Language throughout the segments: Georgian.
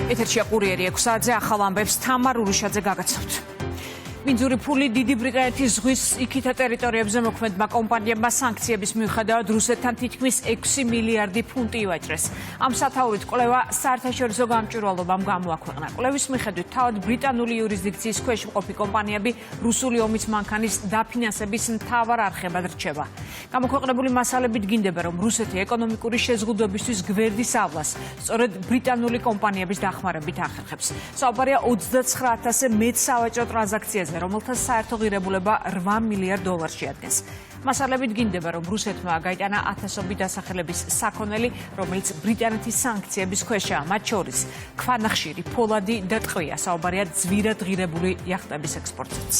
ეთერშია კურიერი 6 საათზე ახალ ამბებს თამარ ურუშაძე გაგაცნობთ. მინძური ფული დიდი ბრიტანეთის ზღვის იქითა ტერიტორიებზე მოქმედმა კომპანიებმა სანქციების მიუხედავად რუსეთთან თითქმის 6 მილიარდი ფუნტი ივაჭრეს. ამ სათაურით კვლევა საერთაშორისო გამჭვირვალობამ გამოაქვეყნა. კვლევის მიხედვით თავად ბრიტანული იურისდიქციის ქვეშ მყოფი კომპანიები რუსული ომის მანქანის დაფინანსების მთავარ არხებად რჩება. გამოქვეყნებული მასალებით გინდება, რომ რუსეთი ეკონომიკური შეზღუდვებისთვის გვერდის ავლას სწორედ ბრიტანული კომპანიების დახმარებით ახერხებს. საუბარია 29,000-ზე მეტ სავაჭრო ტრანზაქციაზე, რომელთა საერთო ღირებულება 8 მილიარდ დოლარს შეადგენს. მასალებით გინდება, რომ რუსეთმა გაიტანა ათასობით დასახელების საქონელი, რომელიც ბრიტანეთის სანქციების ქვეშაა, მათ შორის ქვანახშირი, ფოლადი და ტყვია. საუბარია ძვირად ღირებული იახტების ექსპორტზეც.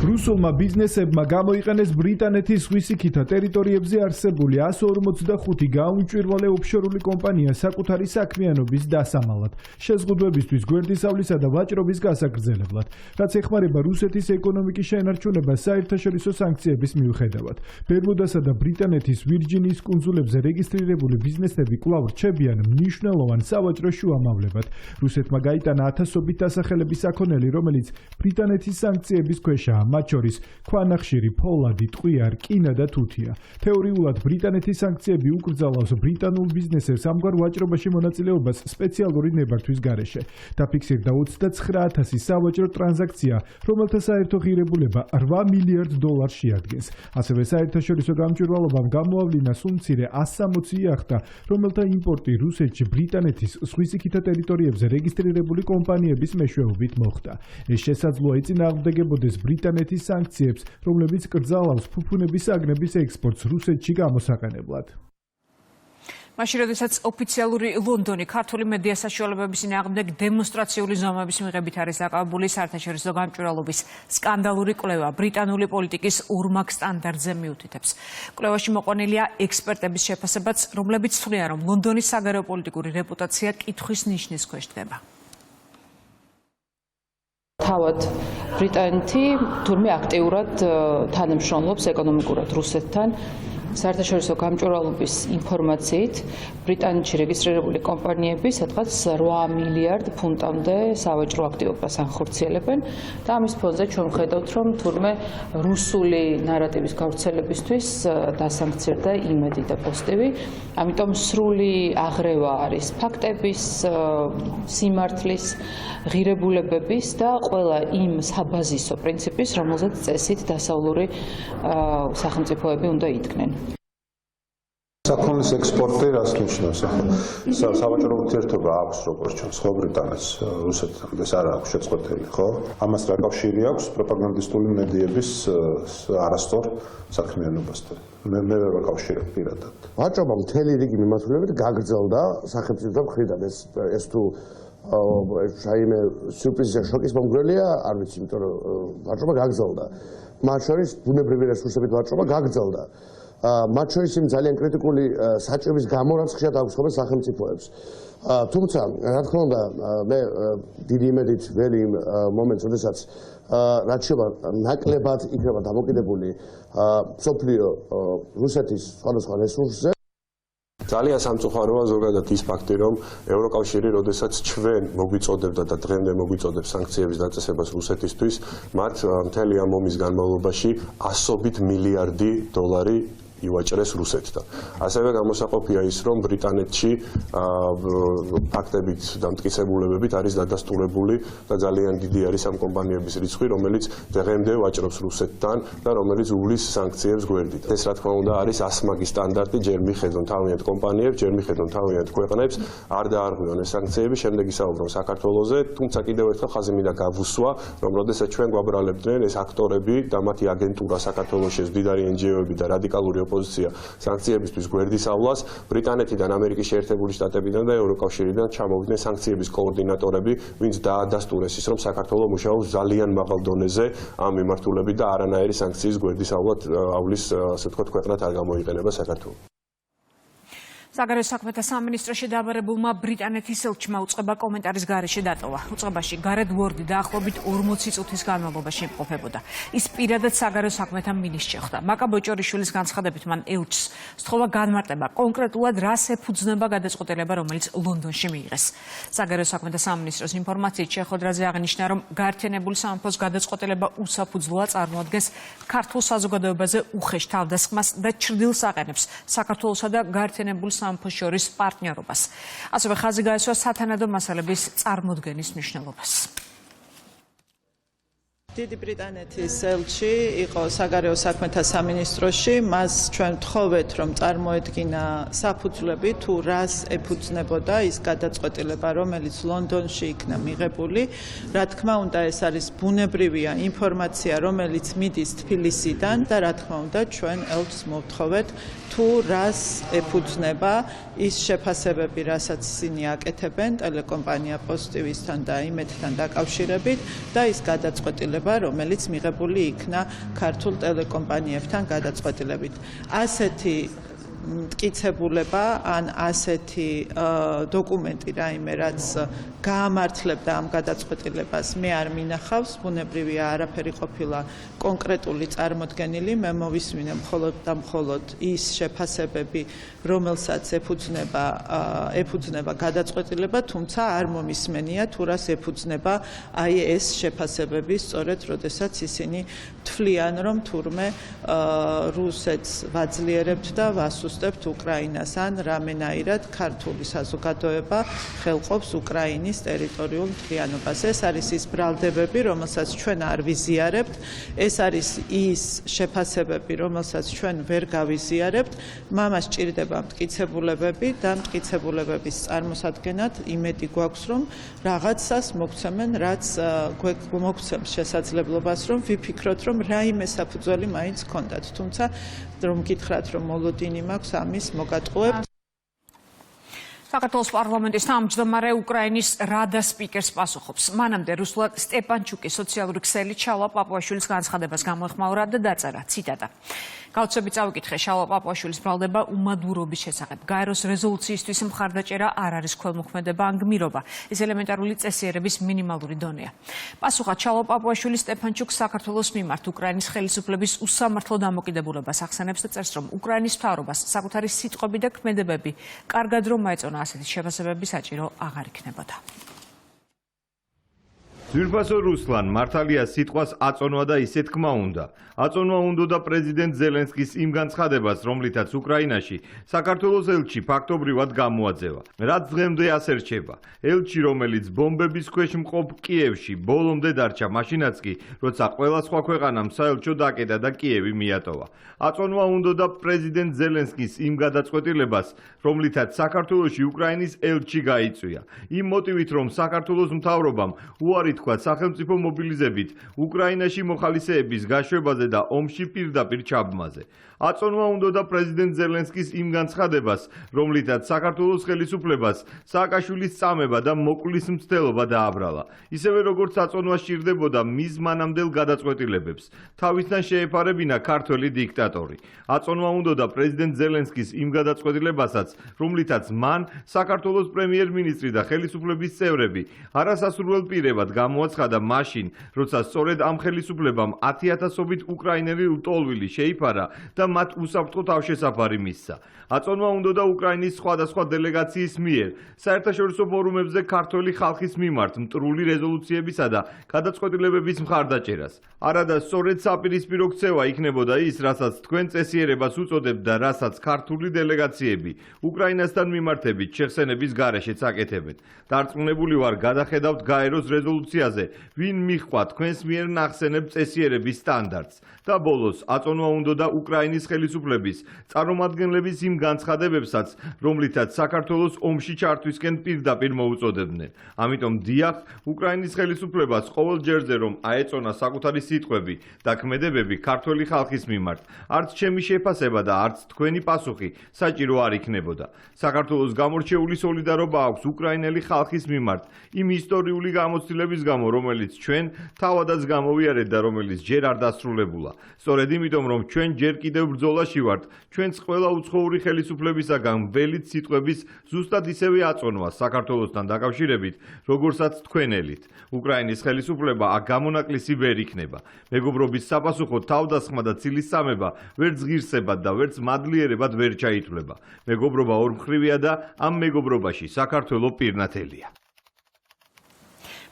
რუსულმა ბიზნესებმა გამოიყენეს ბრიტანეთის ზღვის იქითა ტერიტორიებზე არსებული 145 გაუმჭვირვალე ოფშორული კომპანია საკუთარი საქმიანობის დასამალად, შეზღუდვებისთვის, გვერდისავლისა და ვაჭრობის გასაგრძელებლად, რაც ეხმარება რუსეთის ეკონომიკის შენარჩუნებას საერთაშორისო სანქციების მიუხედავად. ბერმუდასა და ბრიტანეთის ვირჯინიის კუნძულებზე რეგისტრირებული ბიზნესები კვლავ რჩებიან მნიშვნელოვან სავაჭრო შუამავლებად. რუსეთმა გაიტანა ათასობით დასახელების საქონელი, რომელიც ბრიტანეთის სანქციების ქვეშაა. მათ შორის ქვანახშირი, ფოლადი, ტყვია, რკინა და თუთია. თეორიულად ბრიტანეთის სანქციები უკრძალავს ბრიტანულ ბიზნესებს ამგვარ ვაჭრობაში მონაწილეობას სპეციალური ნებართვის გარეშე. დაფიქსირდა 29,000 სავაჭრო ტრანზაქცია, რომელთა საერთო ღირებულება 8 მილიარდ დოლარს შეადგენს. ასევე საერთაშორისო გამჭვირვალობამ გამოავლინა სულ მცირე 160 იახტა, რომელთა იმპორტი რუსეთში ბრიტანეთის ზღვის იქითა ტერიტორიებზე რეგისტრირებული კომპანიების მეშვეობით მოხდა. ეს შესაძლოა ეწინააღმდეგებოდეს ბრიტანეთის სანქციებს, რომლებიც კრძალავს ფუფუნების საგნების ექსპორტს რუსეთში გამოსაყენებლად. მაშინ, როდესაც ოფიციალური ლონდონი ქართული მედია საშუალებების წინააღმდეგ დემონსტრაციული ზომების მიღებით არის დაკავებული, საერთაშორისო გამჭვირვალობის სკანდალური კვლევა ბრიტანული პოლიტიკის ორმაგ სტანდარტზე მიუთითებს. კვლევაში მოყვანილია ექსპერტების შეფასებაც, რომლებიც თვლიან, რომ ლონდონის საგარეო პოლიტიკური რეპუტაცია კითხვის ნიშნის ქვეშ დგება. თავად ბრიტანეთი თურმე აქტიურად თანამშრომლობს ეკონომიკურად რუსეთთან. საერთაშორისო გამჭვირვალობის ინფორმაციით ბრიტანეთში რეგისტრირებული კომპანიები სადღაც 8 მილიარდ ფუნტამდე სავაჭრო აქტივობას ანხორციელებენ და ამის ფონზე ჩვენ ვხედავთ, რომ თურმე რუსული ნარატივის გავრცელებისთვის დასანქცირდა იმედი და პოზიტივი. ამიტომ სრული აღრევა არის ფაქტების, სიმართლის, ღირებულებების და ყველა იმ საბაზისო პრინციპის, რომელზეც წესით დასავლური სახელმწიფოები უნდა იდგნენ. საქონლის ექსპორტი რას ნიშნავს? სავაჭრო ურთიერთობა აქვს როგორც ჩვენ სხვა ბრიტანეთს რუსეთთან, ეს არ აქვს შეწყვეტილი, ხო? ამას რა კავშირი აქვს პროპაგანდისტული მედიების არასწორ საქმიანობასთან? მე ვერ ვაკავშირებ პირადად. ვაჭრობა მთელი რიგი მიმართულებით გაგრძელდა სახელმწიფო მხრიდან, ეს თუ რაიმე სიურპრიზი შოკის მომგვრელია, არ ვიცი, იმიტომ რომ ვაჭრობა გაგრძელდა. მათ შორის ბუნებრივი რესურსებით ვაჭრობა გაგრძელდა. მათ შორის იმ ძალიან კრიტიკული საჭიროების გამო, რაც ხშირად აქვს ხოლმე სახელმწიფოებს. თუმცა, რა თქმა უნდა, მე დიდი იმედით ვერ იმ მომენტს, როდესაც რაც შევა ნაკლებად იქნება დამოკიდებული მსოფლიო რუსეთის სხვადასხვა რესურსზე. ძალიან სამწუხაროა ზოგადად ის ფაქტი, რომ ევროკავშირი, როდესაც ჩვენ მოგვიწოდებდა და დღემდე მოგვიწოდებს სანქციების დაწესებას რუსეთისთვის, მათ მთელი ამ ომის განმავლობაში ასობით მილიარდი დოლარი ივაჭრეს რუსეთთან. ასევე გამოსაყოფია ის, რომ ბრიტანეთში ფაქტებით და მტკიცებულებებით არის დადასტურებული და ძალიან დიდი არის ამ კომპანიების რიცხვი, რომელიც დღემდე ვაჭრობს რუსეთთან და რომელიც უვლის სანქციებს გვერდით. ეს რა თქმა უნდა არის ასმაგი სტანდარტი, ჯერ მიხედონ თავიანთ კომპანიებს, ჯერ მიხედონ თავიანთ ქვეყნებს, არ დაარღვევენ ეს სანქციები, შემდეგ ისაუბრონ საქართველოზე, თუმცა კიდევ ერთხელ ხაზი მინდა გავუსვა, რომ როდესაც ჩვენ გვაბრალებდნენ ეს აქტორები და მათი აგენტურა საქართველოში, მდიდარი NGO-ები და რადიკალური ოპოზიცია სანქციებისთვის გვერდის ავლას, ბრიტანეთიდან, ამერიკის შეერთებული შტატებიდან და ევროკავშირიდან ჩამოვიდნენ სანქციების კოორდინატორები, ვინც დაადასტურეს ის, რომ საქართველო მუშაობს ძალიან მაღალ დონეზე ამ მიმართულებით და არანაირი სანქციის გვერდის ავლის, ასე ვთქვათ, ქვეყნად არ გამოიყენება საქართველო. საგარეო საქმეთა სამინისტროში დაბარებულმა ბრიტანეთის ელჩმა უწყება კომენტარის გარეშე დატოვა. უწყებაში გარეთ ვორდი დაახლოებით 40 წუთის განმავლობაში იმყოფებოდა. ის პირადად საგარეო საქმეთა მინისტრს შეხვდა. მაკა ბოჭორიშვილის განცხადებით მან ელჩს სთხოვა განმარტება კონკრეტულად რას ეფუძნება გადაწყვეტილება, რომელიც ლონდონში მიიღეს. საგარეო საქმეთა სამინისტროს ინფორმაციით შეხვედრაზე აღნიშნა, რომ გაერთიანებული სამეფოს გადაწყვეტილება უსაფუძვლოა, წარმოადგენს ქართულ საზოგადოებაზე უხეშ თავდასხმას და ჩრდილს აყენებს საქართველოსა და გაერთიანებული სამეფოს შორის პარტნიორობას. ასევე ხაზი გაესვა სათანადო მასალების წარმოდგენის მნიშვნელობას. დიდი ბრიტანეთის ელჩი იყო საგარეო საქმეთა სამინისტროში. მას ჩვენ ვთხოვეთ, რომ წარმოედგინა საფუძვლები თუ რას ეფუძნებოდა ის გადაწყვეტილება, რომელიც ლონდონში იქნა მიღებული. რა თქმა უნდა, ეს არის ბუნებრივია ინფორმაცია, რომელიც მიდის თბილისიდან და რა თქმა უნდა, ჩვენ ელჩს მოვთხოვეთ თუ რას ეფუძნება ის შეფასებები, რასაც ისინი აკეთებენ ტელეკომპანია პოზიტივისთან და იმედთან დაკავშირებით და ის გადაწყვეტილება, რომელიც მიღებული იქნა ქართულ ტელეკომპანიებთან გადაწყვეტილებით. ასეთი მტკიცებულება ან ასეთი დოკუმენტი რაიმე რაც გაამართლებდა ამ გადაწყვეტილებას მე არ მინახავს, ბუნებრივია არაფერი ყოფილა კონკრეტული წარმოდგენილი, მე მოვისმინე მხოლოდ და მხოლოდ ის შეფასებები, რომელსაც ეფუძნება გადაწყვეტილება, თუმცა არ მომისმენია თუ რას ეფუძნება აი ეს შეფასებები, სწორედ როდესაც ისინი თვლიან, რომ თურმე რუსეთს ვაძლიერებთ და ვასუსტებთ უკრაინას, ან რამენაირად ქართული საზოგადოება ხელყოფს უკრაინის ტერიტორიულ მთლიანობას. ეს არის ის ბრალდებები, რომელსაც ჩვენ არ ვიზიარებთ, ეს არის ის შეფასებები, რომელსაც ჩვენ ვერ გავიზიარებთ. მამას ჭირდება მტკიცებულებები და მტკიცებულებების წარმოსადგენად იმედი გვაქვს, რომ რაღაცას მოგცემენ, რაც მოგცემს შესაძლებლობას, რომ ვიფიქროთ, რომ რაიმე საფუძველი მაინც ჰქონდათ. თუმცა რომ გითხრათ, რომ მოლოდინი მაქვს ამის მოგატყუებთ. საქართველოს პარლამენტის თავმჯდომარე უკრაინის რადა სპიკერს პასუხობს. მანამდე რუსლან სტეპანჩუკი სოციალური ქსელი ჩალა პაპუაშვილის განცხადებას გამოეხმაურა და დაწერა ციტატა. გაუცები წავიკითხე შალა პაპუაშვილის ბრალდება უმადურობის შესახებ. გაეროს რეზოლუციისთვის მხარდაჭერა არ არის ქველმოქმედება ან გმირობა. ეს ელემენტარული წესიერების მინიმალური დონეა. პასუხად შალა პაპუაშვილი სტეპანჩუკს საქართველოს მიმართ უკრაინის ხელისუფლების უსამართლო დამოკიდებულებას ახსენებს და წერს, რომ უკრაინის მთავრობას საკუთარი სიტყვები და ქმედებები კარგად რომ მაეწონა ასეთი შეფასებები საჭირო აღარ იქნებოდა. ძვირფასო რუსლან მართალია სიტყვას აწონვა და ისეთ თქმა უნდა. აწონვა უნდა პრეზიდენტ ზელენსკის იმ განცხადებას, რომლითაც უკრაინაში საქართველოს ელჩი ფაქტობრივად გამოაძევა. რაც დღემდე ასე რჩება. ელჩი, რომელიც ბომბების ქვეშ მყოფ კიევში ბოლომდე დარჩა, მაშინაც კი, როცა ყველა სხვა ქვეყანამ საელჩო დაკეტა და კიევი მიატოვა. აწონვა უნდა პრეზიდენტ ზელენსკის იმ გადაწყვეტილებას, რომლითაც საქართველოში უკრაინის ელჩი გაიწვია. იმ მოტივით, რომ საქართველოს მთავრობამ უარი თქვა სახელმწიფო მობილიზებით უკრაინაში მოხალისეების გაშვებაზე და ომში პირდაპირ ჩაბმაზე. აწონვა უნდა პრეზიდენტ ზელენსკის იმ განცხადებას, რომლითაც საქართველოს ხელისუფლებას სააკაშვილის წამება და მოკვლის მცდელობა დააბრალა. ისევე როგორც აწონვა სჭირდებოდა მის მანამდელ გადაწყვეტილებებს, თავისთან შეეფარებინა ქართველი დიქტატორი. აწონვა უნდა პრეზიდენტ ზელენსკის იმ გადაწყვეტილებასაც, რომლითაც მან საქართველოს პრემიერ-მინისტრი და ხელისუფლების წევრები არასასურველ პირებად გამოაცხადა მაშინ, როცა სწორედ ამ ხელისუფლებამ 10,000-ობით უკრაინელი ლტოლვილი შეიფარა და მათ უსაფრთხო თავშესაფარი მისცა. აწონვა უნდა უკრაინის სხვადასხვა დელეგაციის მიერ საერთაშორისო ფორუმებზე ქართული ხალხის მიმართ მტრული რეზოლუციებისა და გადაწყვეტილებების მხარდაჭერას. არადა სწორედ საპირისპირო ქცევა იქნებოდა ის, რასაც თქვენ წესიერებას უწოდებთ და რასაც ქართული დელეგაციები უკრაინასთან მიმართებით შეხსენების გარეშეც აკეთებენ. დარწმუნებული ვარ, გადახედავთ გაეროს რეზოლუციაზე, ვინ მიჰყვა თქვენს მიერ ნახსენებ წესიერების სტანდარტს. და ბოლოს აწონვა უნდა უკრაინის ხელისუფლების წარმომადგენლების იმ განცხადებებსაც, რომლითაც საქართველოს ომში ჩართვისკენ პირდაპირ მოუწოდებდნენ. ამიტომ დიახ, უკრაინის ხელისუფლებას ყოველ ჯერზე რომ აეწონა საკუთარი სიტყვები და ქმედებები ქართველი ხალხის მიმართ, არც ჩემი შეფასება და არც თქვენი პასუხი საჭირო არ იქნებოდა. საქართველოს გამორჩეული სოლიდარობა აქვს უკრაინელი ხალხის მიმართ იმ ისტორიული გამოცდილების გამო, რომელიც ჩვენ თავადაც გამოვიარეთ და რომელიც ჯერ არ დასრულებულა. სწორედ იმიტომ, რომ ჩვენ ჯერ კიდევ ბრძოლაში ვართ, ჩვენს ყველა უცხოური ხელისუფლებისაგან ველით სიტყვების ზუსტად ისევე აწონვა საქართველოსთან დაკავშირებით, როგორცაც თქვენელით. უკრაინის ხელისუფლება აქ გამონაკლისი ვერ იქნება. მეგობრობის საფასუხო თავდასხმა და ცილისწამება ვერც ღირსებად და ვერც მადლიერებად ვერ ჩაითვლება. მეგობრობა ორმხრივია და ამ მეგობრობაში საქართველო პირნათელია.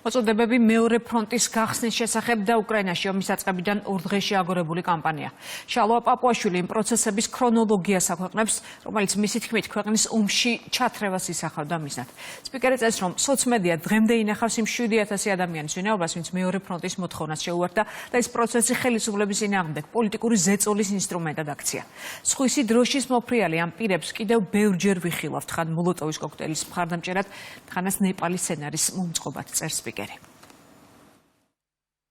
მოწოდებები მეორე ფრონტის გახსნის შესახებ და უკრაინაში ომის დაწყებიდან 2 დღეში აგორებული კამპანია. შალვა პაპუაშვილი იმ პროცესების ქრონოლოგიას აქვეყნებს, რომელიც მისი თქმით ქვეყნის ომში ჩათრევას ისახავდა მიზნად. სპიკერი წეს, რომ სოცმედია დღემდე ინახავს იმ 7000 ადამიანის ვინაობას, ვინც მეორე ფრონტის მოთხოვნას შეუერთდა და ეს პროცესი ხელისუფლების წინააღმდეგ პოლიტიკური ზეწოლის ინსტრუმენტად აქცია. სხვისი დროშის მოფრიალი ამ პირებს კიდევ ბევრჯერ ვიხილავთ, ხან მოლოტოვის კოქტეილის მხარდამჭერად, ხანას ნეპალის სცენარის მომწყობად წერს სპიკერი.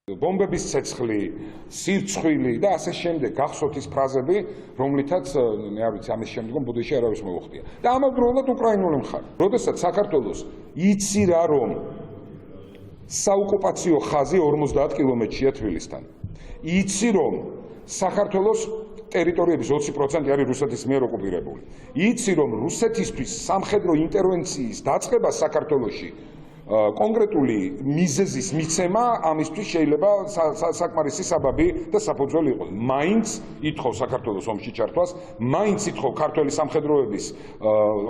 ბომბების ცეცხლი, სირცხვილი და ასე შემდეგ გახსოვთ ის ფრაზები, რომლითაც მე არ ვიცი ამის შემდგომ ბუდეში არავის მოუხდია. და ამავდროულად უკრაინული მხარე. როდესაც საქართველოს იცირა რომ საოკუპაციო ხაზი 50 კილომეტრია თბილისთან. იცი რომ საქართველოს ტერიტორიების 20% არის რუსეთის მიერ ოკუპირებული. იცი რომ რუსეთისთვის სამხედრო ინტერვენციის დაწყება საქართველოში კონკრეტული მიზეზის მიცემა ამისთვის შეიძლება საკმარისი საბაბი და საფუძველი იყოს. მაინც ითხოვ საქართველოს ომში ჩართვას, მაინც ითხოვ ქართველი სამხედროების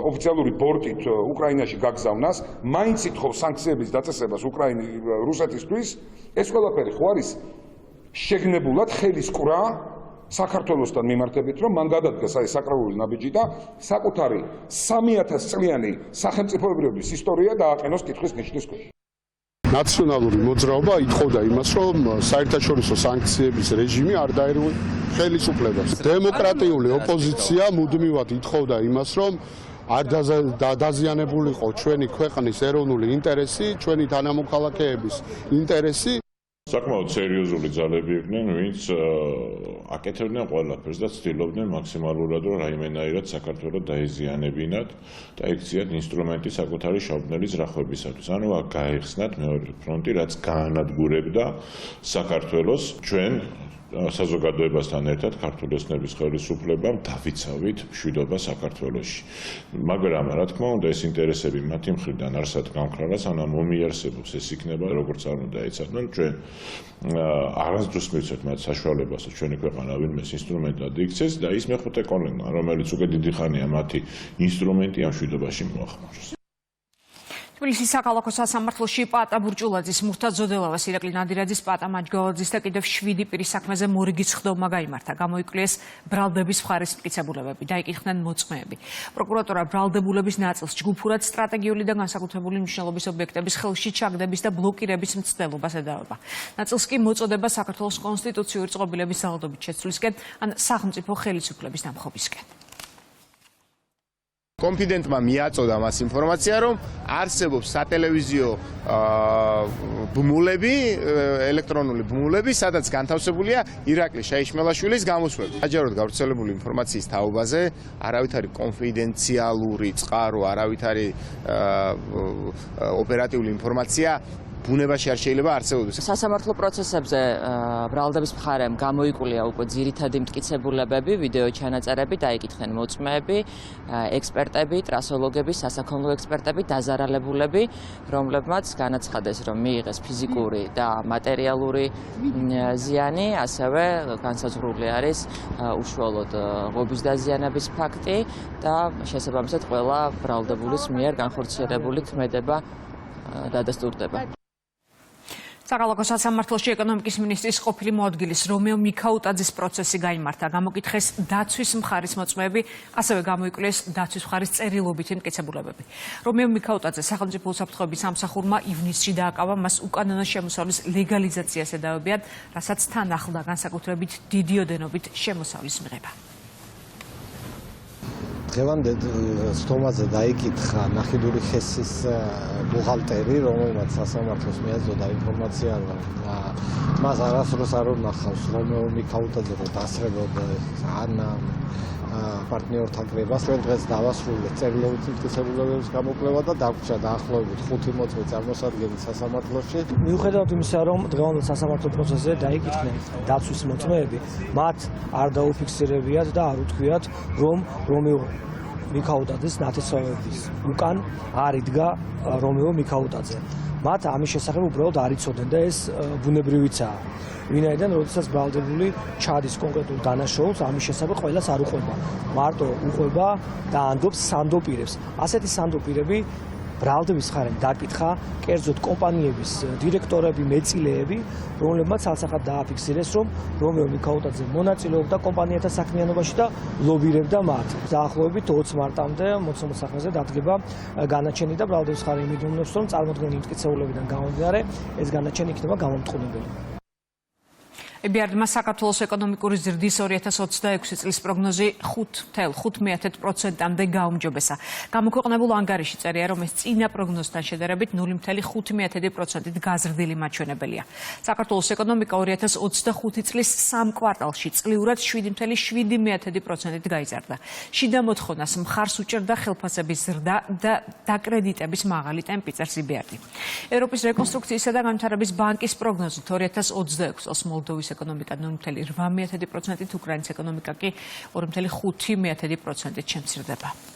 ოფიციალური ბორტით უკრაინაში გაგზავნას, მაინც ითხოვ სანქციების დაწესებას რუსეთისთვის. ეს ყველაფერი ხო არის შეგნებულად ხელის კვრა საქართველოსთან მიმართებით, რომ მან გადადგა საკრალური ნაბიჯი და საკუთარი 3000 წლიანი სახელმწიფოებრიობის ისტორია დააყენოს კითხვის ნიშნის ქვეშ. ნაციონალური მოძრაობა ითხოვდა იმას, რომ საერთაშორისო სანქციების რეჟიმი არ დაერღვა ხელისუფლებას. დემოკრატიული ოპოზიცია მუდმივად ითხოვდა იმას, რომ არ დაზიანებულიყო ჩვენი ქვეყნის ეროვნული ინტერესი, ჩვენი თანამოქალაქეების ინტერესი. საკმაოდ სერიოზული ძალები იყვნენ, ვინც აკეთებდნენ ყველაფერს და ცდილობდნენ მაქსიმალურად რომ რაიმენაირად საქართველოს დაეზიანებინათ და ექციათ ინსტრუმენტი საკუთარი შაუბნელის რახვებისათვის. ანუ აქ გაიხსნათ მეორე ფრონტი, რაც გაანადგურებდა საქართველოს ჩვენ საზოგადოებასთან ერთად ქართული ოცნების ხელისუფლებამ დავიცავით მშვიდობა საქართველოში. მაგრამ რა თქმა უნდა ეს ინტერესები მათი მხრიდან არსად გამქრალას, ანუ მომიარსებობს ეს იქნება როგორც არ უნდა ეცადონ ჩვენ არასდროს მივცეთ მათ საშუალებას ჩვენი ქვეყანა ვინმეს ინსტრუმენტად იქცეს და ის მეხუთე კოლეგა რომელიც უკვე დიდი ხანია მათი ინსტრუმენტი ამ მშვიდობაში მოახმაროს. თბილისის საქალაქო სასამართლოში პატა ბურჭულაძის, მურთად ზოდელავას, ირაკლი ნადირაძის, პატა მაჯგალაძის და კიდევ 7 პირის საქმეზე მორიგის ხდომა გაიმართა. გამოიკვლიეს ბრალდების მხარის მტკიცებულებები, დაიკითხნენ მოწმეები. პროკურატურა ბრალდებულების ნაწილს ჯგუფურად სტრატეგიული და განსაკუთრებული მნიშვნელობის ობიექტების ხელში ჩაგდების და ბლოკირების მცდელობას ედავება. ნაწილს კი მოწოდება საქართველოს კონსტიტუციური წყობილების ძალადობით შეცვლისკენ ან სახელმწიფო ხელისუფლების დამხობისკენ. კონფიდენტმა მიაწოდა მას ინფორმაცია, რომ არსებობს სატელევიზიო ბმულები, ელექტრონული ბმულები, სადაც განთავსებულია ირაკლი შაიშმელაშვილის გამოსვლები. საჯაროდ გავრცელებული ინფორმაციის თაობაზე არავითარი კონფიდენციალური წყარო, არავითარი ოპერატიული ინფორმაცია ბუნებაში არ შეიძლება არსებობდეს. სასამართლო პროცესებზე ბრალდების მხარემ გამოიკვლია უკვე ძირითადი მტკიცებულებები, ვიდეო ჩანაწერები, დაიკითხნენ მოწმეები, ექსპერტები, ტრასოლოგები, სასაქონლო ექსპერტები, დაზარალებულები, რომლებმაც განაცხადეს, რომ მიიღეს ფიზიკური და მატერიალური ზიანი, ასევე განსაზღვრული არის უშუალოდ ღობის დაზიანების ფაქტი და შესაბამისად ყველა ბრალდებულის მიერ განხორციელებული ქმედება დადასტურდება. საქალაქო სასამართლოში ეკონომიკის მინისტრის ყოფილი მოადგილის რომეო მიქაუტაძის პროცესი გაიმართა. გამოკითხეს დაცვის მხარის მოწმეები, ასევე გამოიკვლიეს დაცვის მხარის წერილობითი მტკიცებულებები. რომეო მიქაუტაძე სახელმწიფო უსაფრთხოების სამსახურმა ივნისში დააკავა, მას უკანონო შემოსავლის ლეგალიზაციას ედავებიან, რასაც თან ახლდა განსაკუთრებით დიდი ოდენობით შემოსავლის მიღება. დღევანდელ სტომაზე დაიკითხა ნახიდური ხესის ბუღალტერი, რომელმაც სასამართლოს მიაძოდა ინფორმაცია, რომ მას არასდროს არ უნახავს რომეო მიქაუტაძე, რომ დასწრებოდა ან პარტნიორთა კრებას, დღეს დავასრულეთ წერილობით მტკიცებულებების გამოკვლევა და დაგვრჩა დაახლოებით 5-10 წარმოსადგენელი სასამართლოში. მიუხედავად იმისა, რომ დღევანდელ სასამართლო პროცესზე დაიკითხნენ დაცვის მოწმეები, მათ არ დაუფიქსირებიათ და არ უთქვიათ, რომ რომეო მიქაუტაძის ნათესავების უკან არ იდგა რომეო მიქაუტაძე. მათ ამის შესახებ უბრალოდ არ იცოდნენ და ეს ბუნებრივიცაა. ვინაიდან როდესაც ბრალდებული ჩადის კონკრეტულ დანაშაულს, ამის შესახებ ყველას არ უყვება. მარტო უყვება და ანდობს სანდოპირებს. ასეთი სანდოპირები ბრალდების ხარემ დაკითხა კერძოდ კომპანიების დირექტორები, მეწილეები, რომლებმაც ალსახად დააფიქსირეს, რომ რომეო მიქაუტაძე მონაწილეობდა კომპანიათა საქმიანობაში და ლობირებდა მათ. დაახლოებით 20 მარტამდე მოცემულ საქმეზე დადგება განაჩენი და ბრალდების ხარი იმედოვნებს, რომ წარმოქმნილი მტკიცებულებიდან გამომდინარე ეს განაჩენი იქნება გამომწყობებელი. EBRD-მა საქართველოს ეკონომიკური ზრდის 2026 წლის პროგნოზი 5.5%-მდე გაუმჯობესა. გამოქვეყნებულ ანგარიში წერია, რომ ეს წინა პროგნოზთან შედარებით 0.5%-ით გაზრდილი მაჩვენებელია. საქართველოს ეკონომიკა 2025 წლის 3 კვარტალში წლიურად 7.7%-ით გაიზარდა. შიდა მოთხოვნას მხარს უჭერდა ხელფასების ზრდა და დაკრედიტების მაღალი ტემპი წერს EBRD. ევროპის რეკონსტრუქციისა და განვითარების ბანკის პროგნოზით 2026 წელს მოლდოვის ეკონომიკა 0.8%-ით, უკრაინის ეკონომიკა კი 2.5%-ით შემცირდება.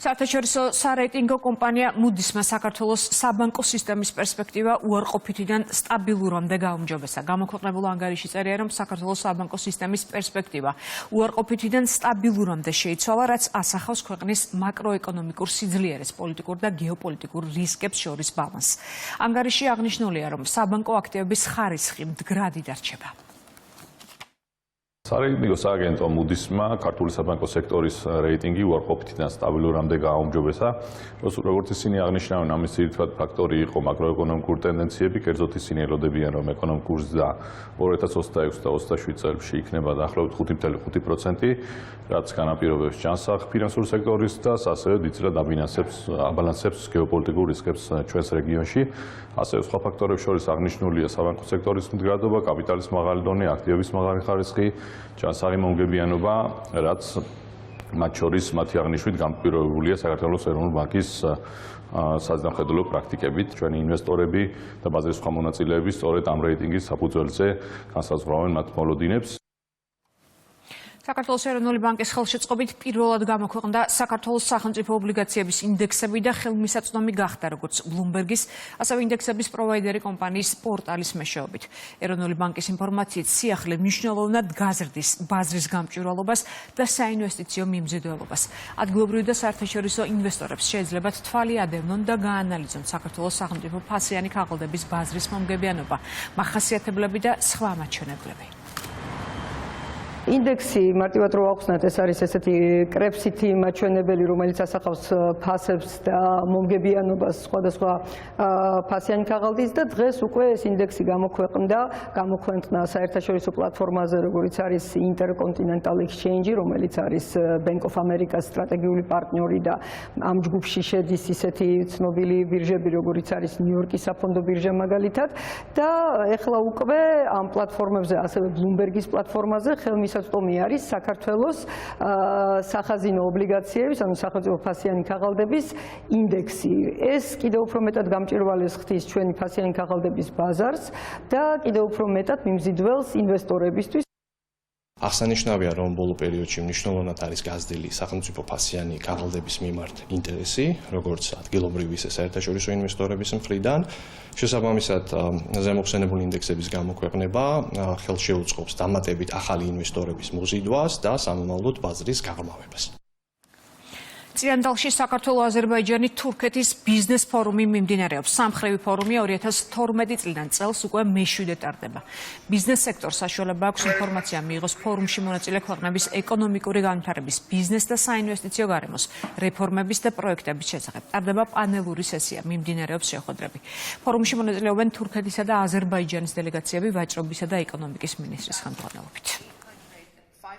საერთაშორისო სარეიტინგო კომპანია Moody's-მა საქართველოს საბანკო სისტემის პერსპექტივა უარყოფითიდან სტაბილურამდე გაუმჯობესა. გამოქვეყნებულ ანგარიში წერია, რომ საქართველოს საბანკო სისტემის პერსპექტივა უარყოფითიდან სტაბილურამდე შეიცვალა, რაც ასახავს ქვეყნის მაკროეკონომიკურ სიძლიერეს, პოლიტიკურ და გეოპოლიტიკურ რისკებს შორის ბალანსს. ანგარიში აღნიშნულია, რომ საბანკო აქტივების ხარისხი მდგრადი დარჩება. სარეიტინგო სააგენტო Moody's-მა ქართული საბანკო სექტორის რეიტინგი უარყოფითიდან სტაბილურამდე გააუმჯობესა. როგორც ისინი აღნიშნავენ, ამის ძირითადი ფაქტორი იყო მაკროეკონომიკური ტენდენციები, კერძოდ ისინი ელოდებიან, რომ ეკონომიკური ზრდა 2026 და 27 წლებში იქნება დაახლოებით 5.5%, რაც განაპირობებს ჯანსაღ ფინანსურ სექტორის და ასევე დიდწილად აბალანსებს გეოპოლიტიკურ რისკებს ჩვენს რეგიონში. ასევე სხვა ფაქტორებს შორის აღნიშნულია საბანკო სექტორის მდგრადობა, კაპიტალის მაღალი დონე, აქტივების მაღალი ხარისხი, ჯანსაღი მომგებიანობა, რაც მათ შორის მათი აღნიშვნით განპირობებულია საქართველოს ეროვნული ბანკის საზნახედველო პრაქტიკებით. ჩვენი ინვესტორები და ბაზრის სხვა მონაწილეები სწორედ ამ რეიტინგის საფუძველზე განსაზღვრავენ მათ მოლოდინებს. საქართველოს ეროვნული ბანკის ხელშეწყობით პირველად გამოქვეყნდა საქართველოს სახელმწიფო ობლიგაციების ინდექსები და ხელმისაწვდომი გახდა როგორც Bloomberg-ის, ასევე ინდექსების პროვაიდერი კომპანიის პორტალის მეშვეობით. ეროვნული ბანკის ინფორმაციით სიახლე მნიშვნელოვნად გაზრდის ბაზრის გამჭვირვალობას და საინვესტიციო მიმზიდველობას. ადგილობრივი და საერთაშორისო ინვესტორებს შეეძლებათ თვალი ადევნონ და გაანალიზონ საქართველოს სახელმწიფო ფასიანი ქაღალდების ბაზრის მომგებიანობა, მახასიათებლები და სხვა მაჩვენებლები. ინდექსი მარტივად რო ახსნათ, ეს არის ესეთი კრებსითი მაჩვენებელი, რომელიც ასახავს ფასებს და მომგებიანობას სხვადასხვა ფასიანი ქაღალდის და დღეს უკვე ეს ინდექსი გამოქვეყნდა საერთაშორისო პლატფორმაზე, როგორც არის Intercontinental Exchange, რომელიც არის Bank of America-ს სტრატეგიული პარტნიორი და ამ ჯგუფში შედის ისეთი ცნობილი ბირჟები, როგორც არის ნიუ-იორკის საფონდო ბირჟა მაგალითად და ეხლა უკვე ამ პლატფორმებზე, ასევე Bloomberg-ის პლატფორმაზე ხელმისაწვდომი არის საქართველოს სახაზინო ობლიგაციების, ანუ სახელმწიფო ფასიანი ქაღალდების ინდექსი. ეს კიდევ უფრო მეტად გამჭვირვალეს ხდის ჩვენი ფასიანი ქაღალდების ბაზარს და კიდევ უფრო მეტად მიმზიდველს ინვესტორებისთვის. აღსანიშნავია, რომ ბოლო პერიოდში მნიშვნელოვნად არის გაზრდილი სახელმწიფო ფასიანი ქაღალდების მიმართ ინტერესი, როგორც ადგილობრივი, ისე საერთაშორისო ინვესტორების მხრიდან. შესაბამისად, ზემოხსენებული ინდექსების გამოქვეყნება ხელს შეუწყობს დამატებით ახალი ინვესტორების მოზიდვას და სამომავლოდ ბაზრის გაღრმავებას. წიანდალში საქართველო-აზერბაიჯანი თურქეთის ბიზნეს ფორუმი მიმდინარეობს. სამხრივი ფორუმი 2012 წლიდან წელს უკვე მე-7 ტარდება. ბიზნეს სექტორს საშუალება აქვს ინფორმაცია მიიღოს ფორუმში მონაწილე ქვეყნების ეკონომიკური განვითარების, ბიზნეს და საინვესტიციო გარემოს, რეფორმების და პროექტების შესახებ. ტარდება პანელური სესია, მიმდინარეობს შეხვედრები. ფორუმში მონაწილეობენ თურქეთისა და აზერბაიჯანის დელეგაციები ვაჭრობისა და ეკონომიკის მინისტრის ხელმძღვანელობით.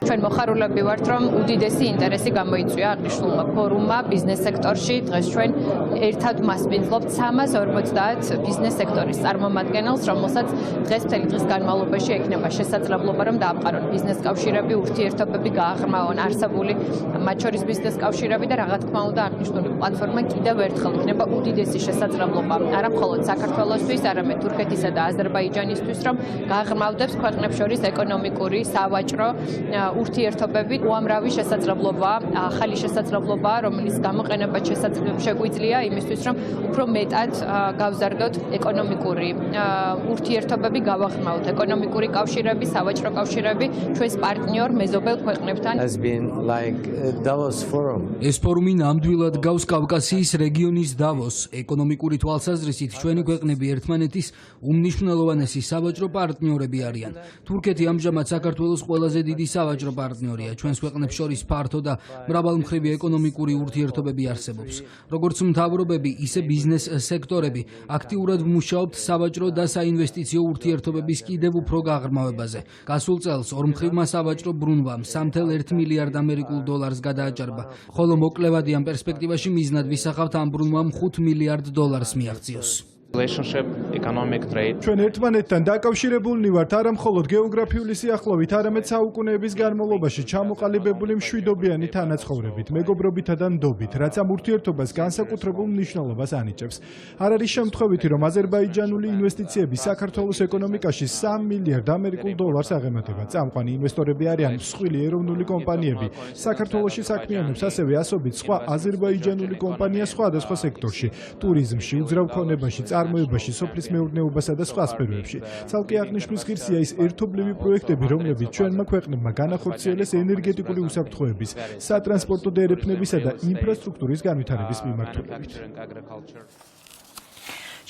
ჩვენ მოხარულები ვართ, რომ უდიდესი ინტერესი გამოიწვია აღნიშნულმა ფორუმმა ბიზნეს სექტორში. დღეს ჩვენ ერთად მასპინძლობთ 350 ბიზნეს სექტორის წარმომადგენელს, რომელსაც დღეს მთელი დღის განმავლობაში ექნება შესაძლებლობა, რომ დაამყარონ ბიზნეს კავშირები, ურთიერთობები გააღრმავონ არსებული, მათ შორის ბიზნეს კავშირები და რა თქმა უნდა აღნიშნული პლატფორმა კიდევ ერთხელ იქნება უდიდესი შესაძლებლობა არა მხოლოდ საქართველოსთვის, არამედ თურქეთისა და აზერბაიჯანისთვის, რომ გააღრმავდებს ქვეყნებს შორის ეკონომიკური, სავაჭრო ურთიერთობები. უამრავი შესაძლებლობაა, ახალი შესაძლებლობაა, რომელიც გამოყენებაც შეგვიძლია იმისთვის, რომ უფრო მეტად გავზარდოთ ეკონომიკური ურთიერთობები, გავაღრმავოთ ეკონომიკური კავშირები, სავაჭრო კავშირები ჩვენს პარტნიორ მეზობელ ქვეყნებთან. ეს ფორუმი ნამდვილად გავს კავკასიის რეგიონის დავოს. ეკონომიკური თვალსაზრისით ჩვენი ქვეყნები ერთმანეთის უმნიშვნელოვანესი სავაჭრო პარტნიორები არიან. თურქეთი ამჟამად საქართველოს ყველაზე დიდი სავაჭრო პარტნიორია. ჩვენს ქვეყნებს შორის ფართო და მრავალმხრივი ეკონომიკური ურთიერთობები არსებობს. როგორც მთავრობები, ისე ბიზნეს სექტორები აქტიურად ვმუშაობთ სავაჭრო და საინვესტიციო ურთიერთობების კიდევ უფრო გაღრმავებაზე. გასულ წელს ორმხრივმა სავაჭრო ბრუნვამ 3.1 მილიარდ ამერიკულ დოლარს გადააჭარბა, ხოლო მოკლევადიან პერსპექტივაში მიზნად ვისახავთ ამ ბრუნვამ 5 მილიარდ დოლარს მიაღწიოს. ჩვენ ერთმანეთთან დაკავშირებულნი ვართ არა მხოლოდ გეოგრაფიული სიახლოვით, არამედ საუკუნეების განმავლობაში ჩამოყალიბებული მშვიდობიანი თანაცხოვრებით, მეგობრობითა და ნდობით, რაც ამ ურთიერთობას განსაკუთრებულ მნიშვნელობას ანიჭებს. არ არის შემთხვევითი, რომ აზერბაიჯანული ინვესტიციები საქართველოს ეკონომიკაში 3 მილიარდ ამერიკულ დოლარს აღემატება. წამყვანი ინვესტორები არიან მსხვილი ეროვნული კომპანიები, საქართველოში საქმიანობს ასევე ასობით სხვა აზერბაიჯანული კომპანია სხვადასხვა სექტორში, ტურიზმში, უძრავ ქონებაში, წარმოებაში, სოფლის მეურნეობასა და სხვა სფეროებში. ცალკე აღნიშნვის ღირსია ის ერთობლივი პროექტები, რომლებიც ჩვენმა ქვეყნებმა განახორციელეს ენერგეტიკული უსაფრთხოების, სატრანსპორტო დერეფნებისა და ინფრასტრუქტურის განვითარების მიმართულებით.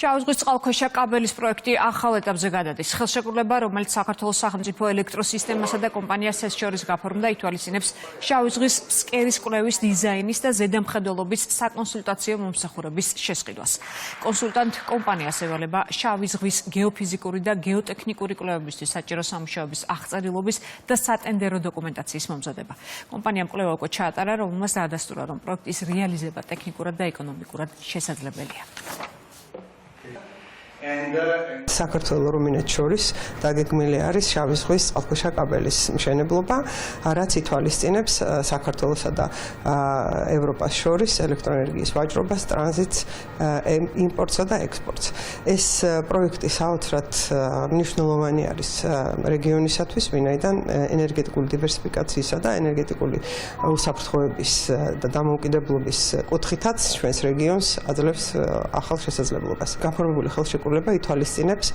შავი ზღვის წყალქვეშა კაბელის პროექტი ახალ ეტაპზე გადადის. ხელშეკრულება, რომელიც საქართველოს სახელმწიფო ელექტროსისტემასა და კომპანია სეს შორის გაფორმდა, ითვალისწინებს შავი ზღვის ფსკერის კვლევის დიზაინის და ზედამხედველობის საკონსულტაციო მომსახურების შესყიდვას. კონსულტანტ კომპანიას ევალება შავი ზღვის გეოფიზიკური და გეოტექნიკური კვლევებისთვის საჭირო სამუშაოების აღწერილობის და სატენდერო დოკუმენტაციის მომზადება. კომპანიამ კვლევა უკვე ჩაატარა, რომელმაც დაადასტურა, რომ პროექტის რეალიზება ტექნიკურად და ეკონომიკურად შესაძლებელია. საქართველოს რუმინეთს შორის დაგეგმილი არის შავი ზღვის წყალქვეშა კაბელის მშენებლობა, რაც ითვალისწინებს საქართველოსა და ევროპას შორის ელექტროენერგიის ვაჭრობას, ტრანზიტს, იმპორტსა და ექსპორტს. ეს პროექტი საოცრად მნიშვნელოვანი არის რეგიონისათვის, ვინაიდან ენერგეტიკული დივერსიფიკაციისა და ენერგეტიკული უსაფრთხოების და დამოუკიდებლობის კუთხითაც ჩვენს რეგიონს აძლევს ახალ შესაძლებლობას. გაფორმებული ხელშეკრულება ითვალისწინებს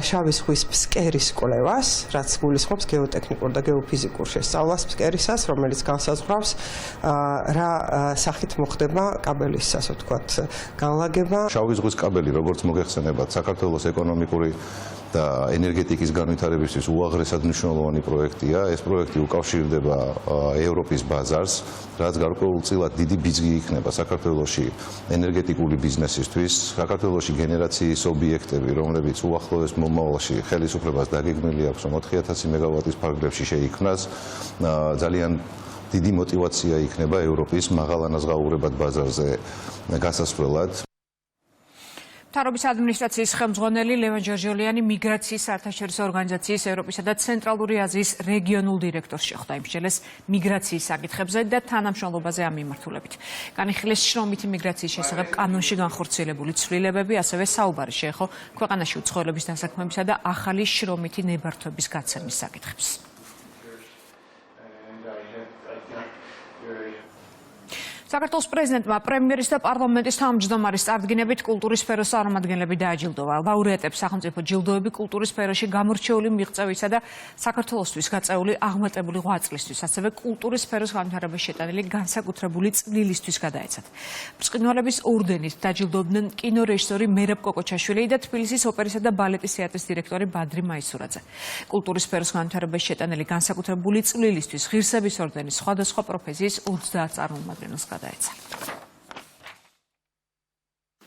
შავი ზღვის ფსკერის კვლევას, რაც გულისხმობს გეოტექნიკურ და გეოფიზიკურ შესწავლას ფსკერისას, რომელიც განსაზღვრავს რა სახით მოხდება კაბელის, ასე ვთქვათ, განლაგება. შავი ზღვის კაბელი, როგორც მოგეხსენებათ, საქართველოს ეკონომიკური და ენერგეტიკის განვითარებისთვის უაღრესად მნიშვნელოვანი პროექტია. ეს პროექტი უკავშირდება ევროპის ბაზარს, რაც გარკვეულწილად დიდი ბიძგი იქნება საქართველოში ენერგეტიკული ბიზნესისთვის, საქართველოში გენერაციის ობიექტები, რომლებიც უახლოეს მომავალში ხელისუფლებას დაგეგმილი აქვს, რომ 4000 მეგავატის ფარგლებში შეიქმნას, ძალიან დიდი мотивация იქნება ევროპის მაღალანაზღაურებად ბაზარზე გასასვლელად. მთავრობის ადმინისტრაციის ხელმძღვანელი ლევან ჯორჯოლიანი მიგრაციის საერთაშორისო ორგანიზაციის ევროპისა და ცენტრალური აზიის რეგიონულ დირექტორს შეხვდა, იმსჯელეს მიგრაციის საკითხებზე და თანამშრომლობაზე ამ მიმართულებით. განიხილეს შრომითი მიგრაციის შესახებ კანონში განხორციელებული ცვლილებები, ასევე საუბარი შეეხო ქვეყანაში უცხოელების დასაქმებისა და ახალი შრომითი ნებართვების გაცემის საკითხებს. საქართველოს პრეზიდენტმა პრემიერის და პარლამენტის თავმჯდომარის წარდგინებით კულტურის სფეროს წარმომადგენლები დააჯილდოვა. ლაურეატებს სახელმწიფო ჯილდოები კულტურის სფეროში გამორჩეული მიღწევისა და საქართველოსთვის გაწეული აღმატებული ღვაწლისთვის, ასევე კულტურის სფეროს განვითარების შეტანილი განსაკუთრებული წვლილისთვის გადაეცათ. ბრწყინვალების ორდენით დაჯილდოვდნენ კინორეჟისორი მერაბ კოკოჩაშვილი და თბილისის ოპერისა და ბალეტის თეატრის დირექტორი ბადრი მაისურაძე. კულტურის სფეროს განვითარების შეტანილი განსაკუთრებული წვლილისთვის ღირსების ორდენის სხვადასხვა პროფესიის 30 წარმომადგენელს გადაეცა.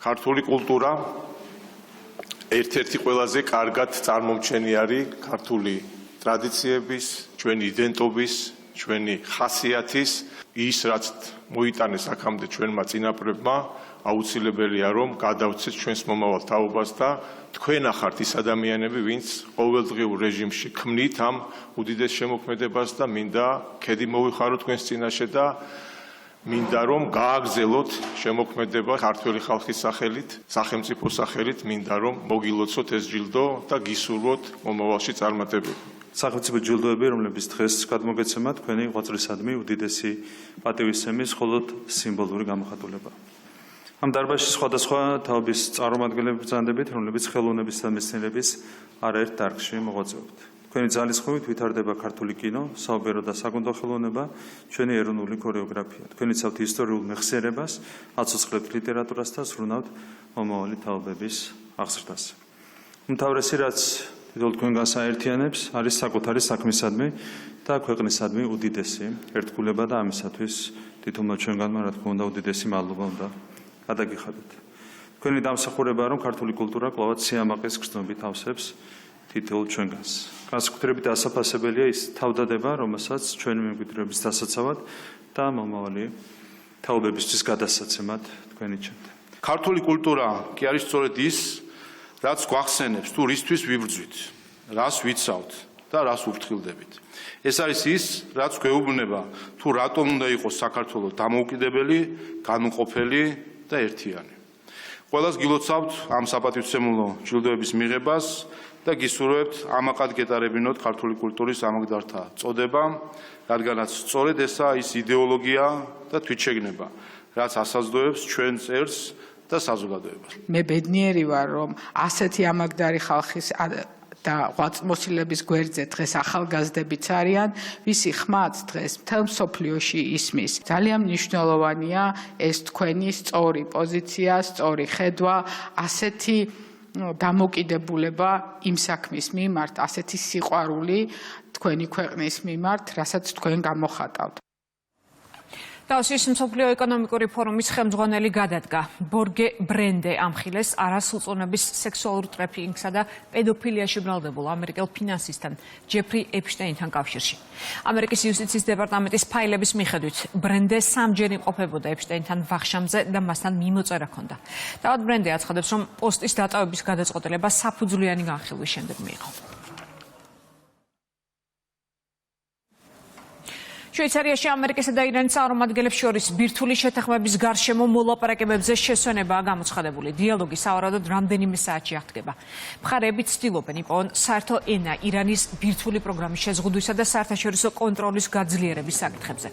ქართული კულტურა ერთ-ერთი ყველაზე კარგად წარმომჩენილი ქართული ტრადიციების, ჩვენი იდენტობის, ჩვენი ხასიათის ის რაც მოიტანეს აქამდე ჩვენმა წინაპრებმა აუცილებელია რომ გადავცეთ ჩვენს მომავალ თაობას და თქვენ ახართ ის ადამიანები ვინც ყოველდღიურ რეჟიმში ქმნით ამ უდიდეს შემოქმედებას და მინდა ქედი მოვიხაროთ თქვენს წინაშე და მინდა რომ გააგზელოთ შემოქმედება ქართველი ხალხის სახელით, სახელმწიფოს სახელით, მინდა რომ მოგილოცოთ ეს ჯილდო და გისურვოთ მომავალში წარმატებები. სახელმწიფო ჯილდოები, რომლებიც დღეს გადმოგეცემა თქვენი ღვაწლისადმი უდიდესი პატივისცემის მხოლოდ სიმბოლური გამოხატულება. ამ დარბაზში სხვადასხვა თაობის წარმომადგენლები ბრძანდებით, რომლებიც ხელოვნების და მეცნიერების არაერთ დარგში მოღვაწეობთ. თქვენი ძალისხმევით ვითარდება ქართული კინო, საუბერო და საგუნდო ხელოვნება, ჩვენი ეროვნული ქორეოგრაფია. თქვენ იცავთ ისტორიულ მეხსიერებას, აცოცხლებთ ლიტერატურას და ზრუნავთ მომავალი თაობების აღზრდას. უმთავრესი რაც თითოეულ თქვენგან საერთიანებს, არის საკუთარი საქმისადმი და ქვეყნისადმი უდიდესი ერთგულება და ამისათვის თითოეულმა ჩვენგანმა რა თქმა უნდა უდიდესი მადლობა უნდა გადაგიხადოთ. თქვენი დამსახურებაა რომ ქართული კულტურა კვლავაც სიამაყის გრძნობით ავსებს თითოეულ ჩვენგანს. განსაკუთრებით ასაფასებელია ის თავდადება, რომელსაც ჩვენი მემკვიდრეობის დასაცავად და მომავალი თაობებისთვის გადასაცემად თქვენ იჩენთ. ქართული კულტურა კი არის სწორედ ის, რაც გვახსენებს თუ რისთვის ვიბრძვით, რას ვიცავთ და რას უფრთხილდებით. ეს არის ის, რაც გვეუბნება თუ რატომ უნდა იყოს საქართველოს დამოუკიდებელი, განუყოფელი და ერთიანი. ყველას გილოცავთ ამ საპატივცემულო ჯილდოების მიღებას და გისურვებთ ამაყად გეტარებინოთ ქართული კულტურის ამაგდართა წოდება, რადგანაც სწორედ ესაა ის იდეოლოგია და თვითშეგნება, რაც ასაზრდოებს ჩვენ წერს და საზოგადოებას. მე ბედნიერი ვარ, რომ ასეთი ამაგდარი ხალხის და ღვაწლმოსილების გვერდზე დღეს ახალგაზრდებიც არიან, ვისი ხმაც დღეს მთელ მსოფლიოში ისმის. ძალიან მნიშვნელოვანია ეს თქვენი სწორი პოზიცია, სწორი ხედვა, ასეთი დამოკიდებულება იმ საქმის მიმართ, ასეთი სიყვარული თქვენი ქვეყნის მიმართ, რასაც თქვენ გამოხატავთ. Davos-ის მსოფლიო ეკონომიკური ფორუმის ხელმძღვანელი გადადგა. ბორგე ბრენდე ამხილეს არასრულწლოვნების სექსუალურ ტრაფიკინგსა და პედოფილიაში ბრალდებულ ამერიკელ ფინანსისტთან ჯეფრი ეპშტეინთან კავშირში. ამერიკის იუსტიციის დეპარტამენტის ფაილების მიხედვით, ბრენდე სამჯერ იმყოფებოდა ეპშტეინთან ვახშამზე და მასთან მიმოწერა ჰქონდა. თავად ბრენდე აცხადებს, რომ პოსტის დატოვების გადაწყვეტილება საფუძვლიანი განხილვის შემდეგ მიიღო. შვეიცარიაში ამერიკასა და ირანის წარმომადგენლებს შორის ბირთვული შეთანხმების გარშემო მოლაპარაკებებზე შესვენებაა გამოცხადებული. დიალოგი სავარაუდოდ რამდენიმე საათში აღდგება. მხარეები ცდილობენ იპოვონ საერთო ენა ირანის ბირთვული პროგრამის შეზღუდვისა და საერთაშორისო კონტროლის გაძლიერების საკითხებზე.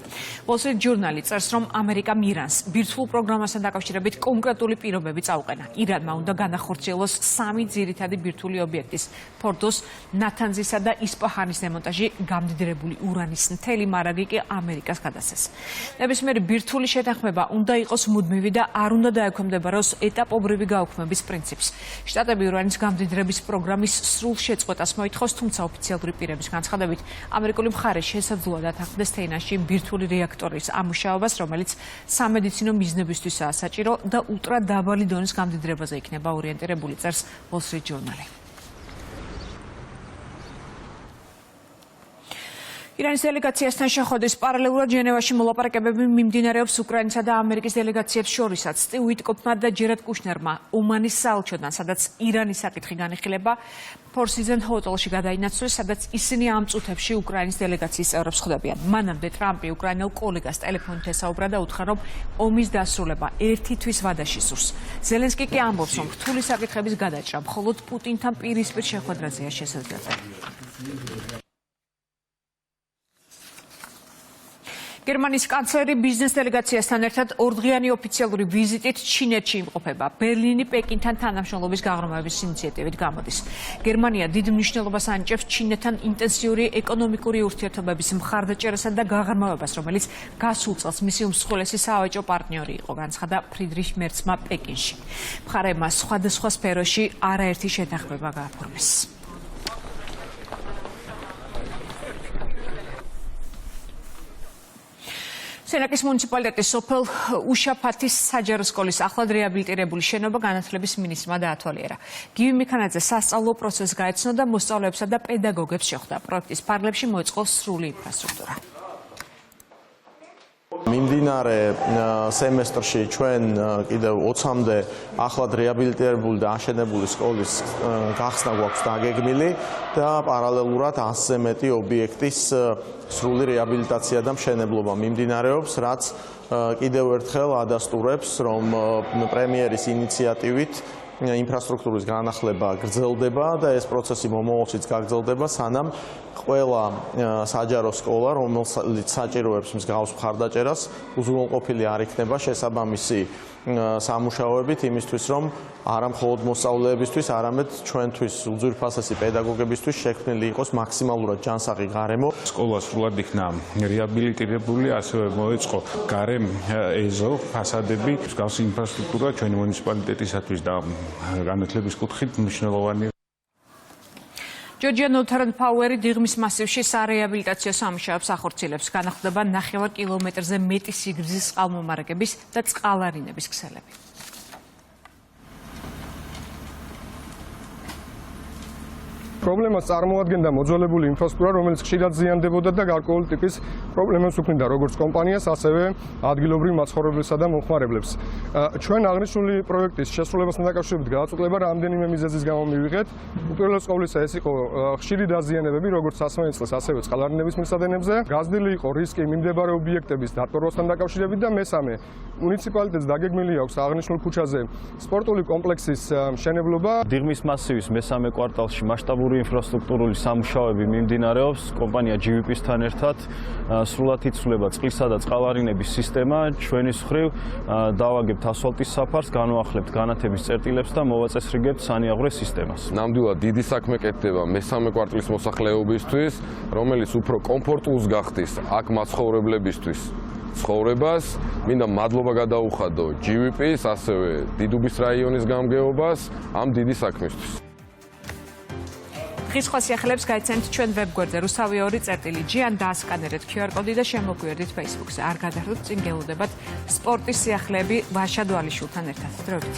Wall Street Journal წერს, რომ ამერიკამ ირანს ბირთვულ პროგრამასთან დაკავშირებით კონკრეტული პირობები წაუყენა. ირანმა უნდა განახორციელოს 3 ძირითადი ბირთვული ობიექტის ფორდოს, ნათანზისა და ისპაჰანის დემონტაჟი, გამდიდრებული ურანის მთელი მარაგი ამერიკას გადასცეს. ნებისმიერი ბირთვული შეთანხმება უნდა იყოს მუდმივი და არ უნდა დაექვემდებაროს ეტაპობრივი გაუქმების პრინციპს. შტატები ურანის გამდიდრების პროგრამის სრულ შეწყვეტას მოითხოვს, თუმცა ოფიციალური პირების განცხადებით, ამერიკული მხარე შესაძლოა დათანხმდეს თეინაში ბირთვული რეაქტორის ამუშავებას, რომელიც სამედიცინო მიზნებისთვისაა საჭირო და ულტრა დაბალი დონის გამდიდრებაზე იქნება ორიენტირებული, წერს Wall Street Journal. ირანის დელეგაციასთან შეხვედრის პარალელურად ჟენევაში მოლაპარაკებები მიმდინარეობს უკრაინისა და ამერიკის დელეგაციებს შორისაც. სტივ უიტკოფმა და ჯერად კუშნერმა ომანის საელჩოდან, სადაც ირანის საკითხი განიხილება, Four Seasons ჰოტელში გადაინაცვლეს, სადაც ისინი ამ წუთებში უკრაინის დელეგაციის წევრებს ხვდებიან. მანამდე ტრამპი უკრაინელ კოლეგას ტელეფონით ესაუბრა და უთხრა, რომ ომის დასრულება ერთი თვის ვადაში სურს. ზელენსკი კი ამბობს, რომ რთული საკითხების გადაჭრა მხოლოდ პუტინთან პირისპირ შეხვედრაზეა შესაძლებელი. გერმანიის კანცლერი ბიზნეს დელეგაციასთან ერთად ორდღიანი ოფიციალური ვიზიტით ჩინეთში იმყოფება. ბერლინი პეკინთან თანამშრომლობის გაღრმავების ინიციატივით გამოდის. გერმანია დიდ მნიშვნელობას ანიჭებს ჩინეთთან ინტენსიური ეკონომიკური ურთიერთობების მხარდაჭერასა და გაღრმავებას, რომელიც გასულ წელს მისი უმსხვილესი სავაჭრო პარტნიორი იყო, განცხადა ფრიდრიხ მერცმა პეკინში. მხარეებმა სხვადასხვა სფეროში არაერთი შეთანხმება გააფორმეს. სენაკის მუნიციპალიტეტის სოფელ უშაფათის საჯარო სკოლის ახლად რეაბილიტირებული შენობა განათლების მინისტრმა დაათვალიერა. გივი მიქანაძე სასწავლო პროცესს გაეცნო და მოსწავლეებსა და პედაგოგებს შეხვდა. პროექტის ფარგლებში მოეწყო სრული ინფრასტრუქტურა. მიმდინარე სემესტრში ჩვენ კიდევ 20-მდე ახლად რეაბილიტირებული და აშენებული სკოლის გახსნა გვაქვს დაგეგმილი და პარალელურად 100-ზე მეტი ობიექტის სრული რეაბილიტაცია და მშენებლობა მიმდინარეობს, რაც კიდევ ერთხელ ადასტურებს, რომ პრემიერის ინიციატივით ინფრასტრუქტურის განახლება გრძელდება და ეს პროცესი მომავალშიც გაგრძელდება, სანამ ყველა საჯარო სკოლა, რომელიც საჭიროებს მსგავს მხარდაჭერას, უზრუნველყოფილი არ იქნება შესაბამისი სამუშაოებით იმისთვის, რომ არა მხოლოდ მოსწავლეებისთვის, არამედ ჩვენთვის უძვირფასესი პედაგოგებისთვის შექმნილი იყოს მაქსიმალურად ჯანსაღი გარემო. სკოლა სრულად იქნა რეაბილიტირებული, ასევე მოეწყო გარე ეზო, ფასადები, მსგავსი ინფრასტრუქტურა ჩვენი მუნიციპალიტეტისათვის და განათლების კუთხით მნიშვნელოვანია. ჯორჯია ნოთარენ-ფაუერი დიღმის მასივში სარეაბილიტაციო სამუშაოებს ახორციელებს. განახლდება 9 კილომეტრზე მეტი სიგრძის წყალმომარაგების და წყალარინების ქსელები. პრობლემას წარმოადგენდა მოძველებული ინფრასტრუქტურა, რომელიც ხშირად ზიანდებოდა და გარკვეული ტიპის პრობლემებს უქმნიდა როგორც კომპანიას, ასევე ადგილობრივ მაცხოვრებლებსა და მომხმარებლებს. ჩვენ აღნიშნული პროექტის შესრულებასთან დაკავშირებით გადაწყვეტილება რამდენიმე მიზეზის გამო მივიღეთ. უპირველეს ყოვლისა ეს იყო ხშირი დაზიანებები, როგორც სასმენისწყლის, ასევე წყალარინების მისადენებზე. გაზრდილი იყო რისკი მიმდებარე ობიექტების დატოვებასთან დაკავშირებით და მესამე, მუნიციპალიტეტს დაგეგმილი აქვს აღნიშნულ ქუჩაზე სპორტული კომპლექსის მშენებლობა. დიღმის მასივის მესამე კვარტალში მასშტაბური ინფრასტრუქტურული სამუშაოები მიმდინარეობს. კომპანია GVP-სთან ერთად სრულად იცვლება წყლისა და წყალარინების სისტემა. ჩვენი მხრივ დავაგებთ ასფალტის საფარს, განვახლებთ განათების წერტილებს და მოვაწესრიგებთ სანიაღვრე სისტემას. ნამდვილად დიდი საქმე კეთდება მესამე კვარტლის მოსახლეობისთვის, რომელიც უფრო კომფორტულს გახდის აქ მაცხოვრებლებისთვის. ცხოვრებას, მინდა მადლობა გადაუხადო GVP-ს, ასევე დიდუბის რაიონის გამგეობას ამ დიდი საქმისთვის. დღის სხვა სიახლეებს გაიცემთ ჩვენ ვებგვერდზე rusavi2.gi ან დაასკანერეთ QR კოდი და შემოგვიერთდით Facebook-ზე. არ გადახვდით, წინ გელოდებათ სპორტის სიახლეები ვაშა დვალიშვილთან ერთად. დროებით.